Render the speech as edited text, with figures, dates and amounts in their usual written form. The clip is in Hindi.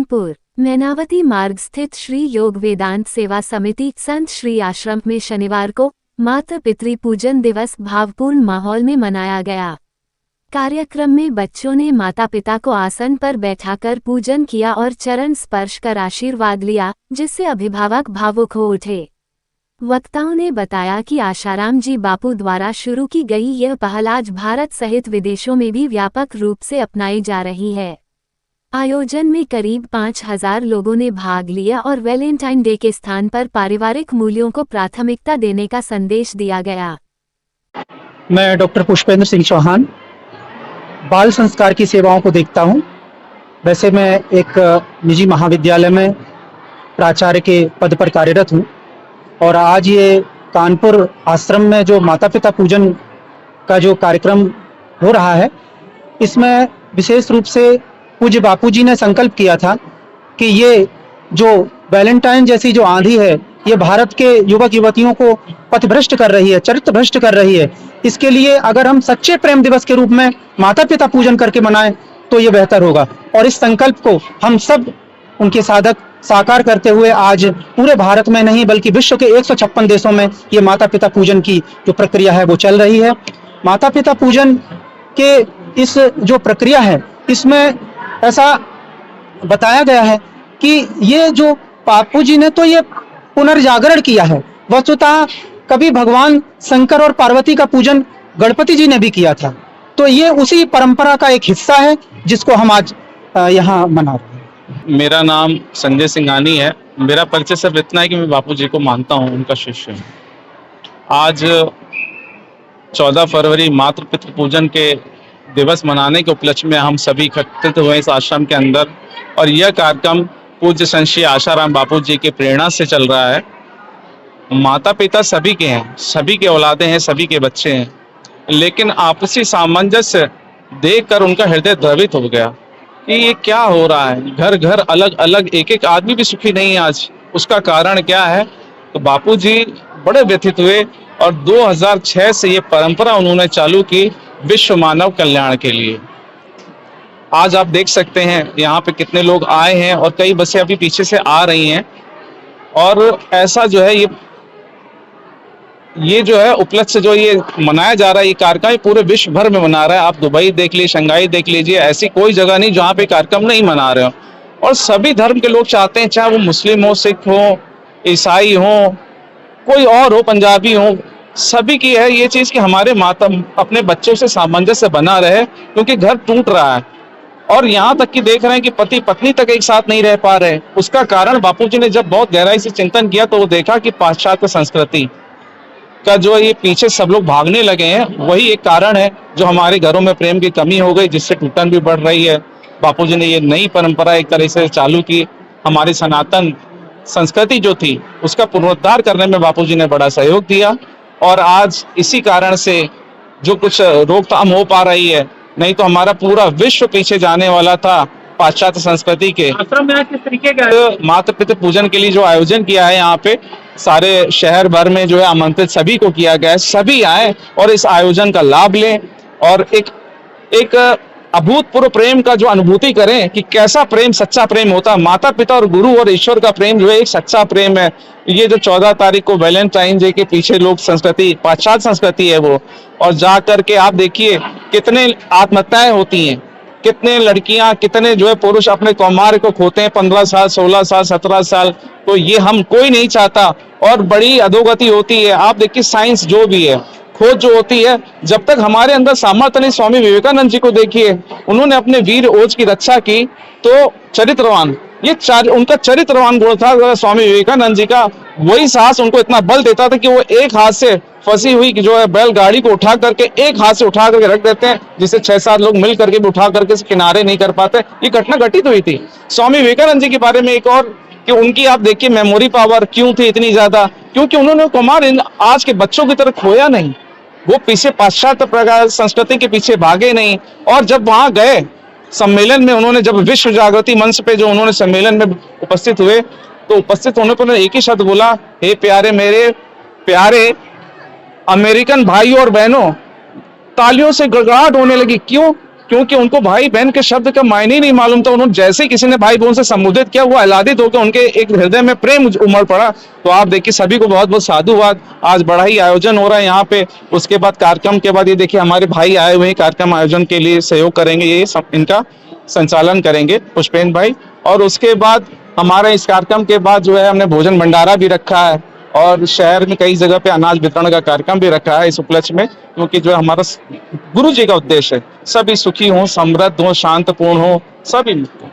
कानपुर मैनावती मार्ग स्थित श्री योग वेदांत सेवा समिति संत श्री आश्रम में शनिवार को माता पितृ पूजन दिवस भावपूर्ण माहौल में मनाया गया। कार्यक्रम में बच्चों ने माता पिता को आसन पर बैठाकर पूजन किया और चरण स्पर्श कर आशीर्वाद लिया, जिससे अभिभावक भावुक हो उठे। वक्ताओं ने बताया कि आशाराम जी बापू द्वारा शुरू की गई यह पहल आज भारत सहित विदेशों में भी व्यापक रूप से अपनाई जा रही है। आयोजन में करीब 5000 लोगों ने भाग लिया और वैलेंटाइन डे के स्थान पर पारिवारिक मूल्यों को प्राथमिकता देने का संदेश दिया गया। मैं डॉक्टर पुष्पेंद्र सिंह चौहान बाल संस्कार की सेवाओं को देखता हूं। वैसे मैं एक निजी महाविद्यालय में प्राचार्य के पद पर कार्यरत हूं और आज ये कानपुर आश्रम में जो माता पिता पूजन का जो कार्यक्रम हो रहा है, इसमें विशेष रूप से पूज्य बापूजी ने संकल्प किया था कि ये जो वैलेंटाइन जैसी जो आंधी है, ये भारत के युवक युवतियों को पथभ्रष्ट कर रही है, चरित्र भ्रष्ट कर रही है। इसके लिए अगर हम सच्चे प्रेम दिवस के रूप में माता पिता पूजन करके मनाएं तो ये बेहतर होगा। और इस संकल्प को हम सब उनके साधक साकार करते हुए आज पूरे भारत में नहीं बल्कि विश्व के 156 देशों में ये माता पिता पूजन की जो प्रक्रिया है वो चल रही है। माता पिता पूजन के इस जो प्रक्रिया है, इसमें ऐसा बताया गया है कि ये जो बापू जी ने तो ये पुनर्जागरण किया है। वस्तुतः कभी भगवान शंकर और पार्वती का पूजन गणपति जी ने भी किया था, तो ये उसी परंपरा का एक हिस्सा है जिसको हम आज यहाँ मना रहे हैं। मेरा नाम संजय सिंघानी है। मेरा परिचय सिर्फ इतना है कि मैं बापू जी को मानता हूँ, उनका शिष्य हूँ। आज 14 फरवरी मातृ पितृ पूजन के दिवस मनाने के उपलक्ष्य में हम सभी इकट्ठित हुए इस आश्रम के अंदर, और यह कार्यक्रम पूज्य संत श्री आशाराम बापू जी की प्रेरणा से चल रहा है। माता पिता सभी के हैं, सभी के औलादे हैं, सभी के बच्चे हैं, लेकिन आपसी सामंजस्य देखकर उनका हृदय द्रवित हो गया कि ये क्या हो रहा है। घर घर अलग अलग, एक एक आदमी भी सुखी नहीं है आज। उसका कारण क्या है? तो बापू जी बड़े व्यथित हुए और 2006 से ये परंपरा उन्होंने चालू की विश्व मानव कल्याण के लिए। आज आप देख सकते हैं यहाँ पे कितने लोग आए हैं और कई बसें अभी पीछे से आ रही हैं। और ऐसा जो है ये जो है उपलक्ष्य जो ये मनाया जा रहा है, ये कार्यक्रम पूरे विश्व भर में मना रहा है। आप दुबई देख लीजिए, शंघाई देख लीजिए, ऐसी कोई जगह नहीं जहाँ पे कार्यक्रम नहीं मना रहे हो। और सभी धर्म के लोग चाहते हैं, चाहे वो मुस्लिम हो, सिख हो, ईसाई हो, कोई और हो, पंजाबी हो, सभी की है ये चीज कि हमारे माता अपने बच्चों से सामंजस्य बना रहे, क्योंकि घर टूट रहा है। और यहाँ तक कि देख रहे हैं कि पति पत्नी तक एक साथ नहीं रह पा रहे। उसका कारण बापूजी ने जब बहुत गहराई से चिंतन किया तो वो देखा कि पाश्चात्य संस्कृति का जो ये पीछे सब लोग भागने लगे हैं, वही एक कारण है जो हमारे घरों में प्रेम की कमी हो गई, जिससे टूटन भी बढ़ रही है। बापूजी ने ये नई परंपरा एक तरह से चालू की। हमारी सनातन संस्कृति जो थी उसका पुनरुद्धार करने में बापूजी ने बड़ा सहयोग दिया, और आज इसी कारण से जो कुछ रोकथाम हो पा रही है, नहीं तो हमारा पूरा विश्व पीछे जाने वाला था पाश्चात्य संस्कृति के। आश्रम में किस तरीके का मातृ पितृ पूजन के लिए जो आयोजन किया है, यहाँ पे सारे शहर भर में जो है आमंत्रित सभी को किया गया है। सभी आए और इस आयोजन का लाभ लें और एक अभूतपूर्व प्रेम का जो अनुभूति करें कि कैसा प्रेम, सच्चा प्रेम होता है। माता पिता और गुरु और ईश्वर का प्रेम जो है एक सच्चा प्रेम है। ये जो 14 तारीख को वैलेंटाइन डे के पीछे लोग संस्कृति, पाश्चात्य संस्कृति है वो, और जा करके आप देखिए कितने आत्महत्याएं होती हैं, कितने लड़कियां, कितने जो है पुरुष अपने कौमार को खोते हैं, 15 साल, 16 साल, 17 साल। तो ये हम कोई नहीं चाहता और बड़ी अधोगति होती है। आप देखिए साइंस जो भी है, खोज जो होती है, जब तक हमारे अंदर सामर्थ्य नहीं। स्वामी विवेकानंद जी को देखिए, उन्होंने अपने वीर ओज की रक्षा की तो चरित्रवान, उनका चरित्रवान गुण था स्वामी विवेकानंद जी का। वही साहस उनको इतना बल देता था कि वो एक हाथ से फंसी हुई जो है बैलगाड़ी को उठा करके एक हाथ से उठा करके रख देते हैं, जिससे 6-7 लोग मिल करके भी उठा करके किनारे नहीं कर पाते। ये घटना घटित हुई थी। स्वामी विवेकानंद जी के बारे में एक और कि उनकी आप देखिए मेमोरी पावर क्यों थी इतनी ज्यादा, क्योंकि उन्होंने कुमार आज के बच्चों की तरह खोया नहीं। वो पीछे पाश्चात्य प्रकार संस्कृति के पीछे भागे नहीं। और जब वहां गए सम्मेलन में, उन्होंने जब विश्व जागृति मंच पे जो उन्होंने सम्मेलन में उपस्थित हुए, तो उपस्थित होने पर एक ही शब्द बोला, हे प्यारे, मेरे प्यारे अमेरिकन भाई और बहनों। तालियों से गड़गड़ाहट होने लगी। क्यों? क्योंकि उनको भाई बहन के शब्द का मायने ही नहीं मालूम था। उन्होंने जैसे ही किसी ने भाई बहन से संबोधित किया, वो आह्लादित होकर उनके एक हृदय में प्रेम उमड़ पड़ा। तो आप देखिए, सभी को बहुत बहुत साधुवाद। आज बड़ा ही आयोजन हो रहा है यहाँ पे। उसके बाद कार्यक्रम के बाद ये देखिए हमारे भाई आए हुए हैं कार्यक्रम आयोजन के लिए, सहयोग करेंगे, ये सब इनका संचालन करेंगे पुष्पेंद्र भाई। और उसके बाद हमारे इस कार्यक्रम के बाद जो है हमने भोजन भंडारा भी रखा है, और शहर में कई जगह पे अनाज वितरण का कार्यक्रम भी रखा है इस उपलक्ष्य में, क्योंकि जो हमारा गुरु जी का उद्देश्य है सभी सुखी हों, समृद्ध हों, शांतपूर्ण हों, सभी मुक्त हों।